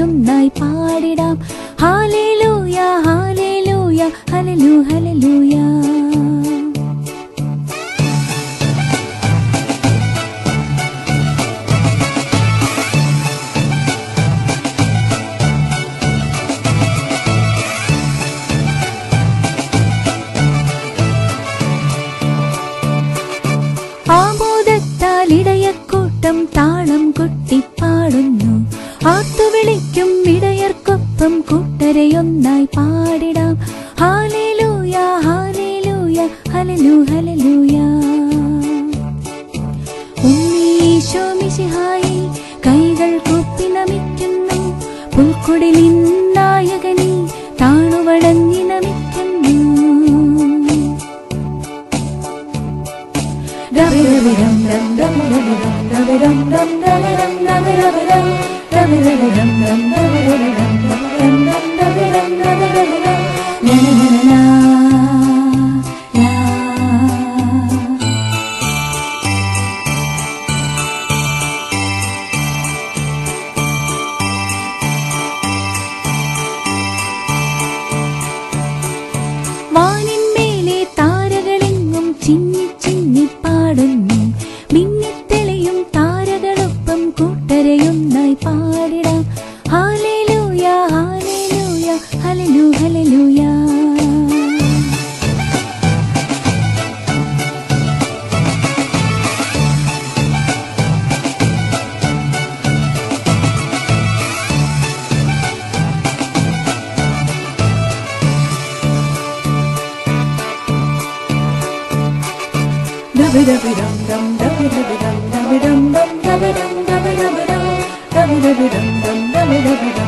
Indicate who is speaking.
Speaker 1: കൂട്ടരെയൊന്നായി പാടിടാം. ഹല്ലേലൂയ ഹല്ലേലൂയ ഹല്ലേലൂയ ഹല്ലേലൂയ. ആമോദത്താൽ ഇടയക്കൂട്ടം താളം കൊട്ടിപ്പാടുന്നു. ആർത്തുവിളിക്കും ഇടയർക്കൊപ്പം കൂട്ടരെയൊന്നായി പാടിടാം. ഹല്ലേലൂയ ഹല്ലേലൂയ ഹല്ലേലൂയ ഹല്ലേലൂയ. ഉണ്ണീശോ മിശിഹായേ കൈകൾ കൂപ്പി നമിക്കുന്നു. പുൽക്കുടിലിൻ നായകനെ താണുവണങ്ങി നമിക്കുന്നു. വാനിന്മേലെ താരകളെങ്ങും ചിന്നി ചിന്നി പാടുന്നു. മിന്നിത്തെളിയും താരകളൊപ്പം കൂട്ടരെയൊന്നായി പാടിടാം. ഹല്ലേലൂയ ഹല്ലേലൂയ ഹല്ലേലൂയ hallelujah. Dum dum dum dum dum dum dum dum dum dum dum dum dum dum dum dum dum dum.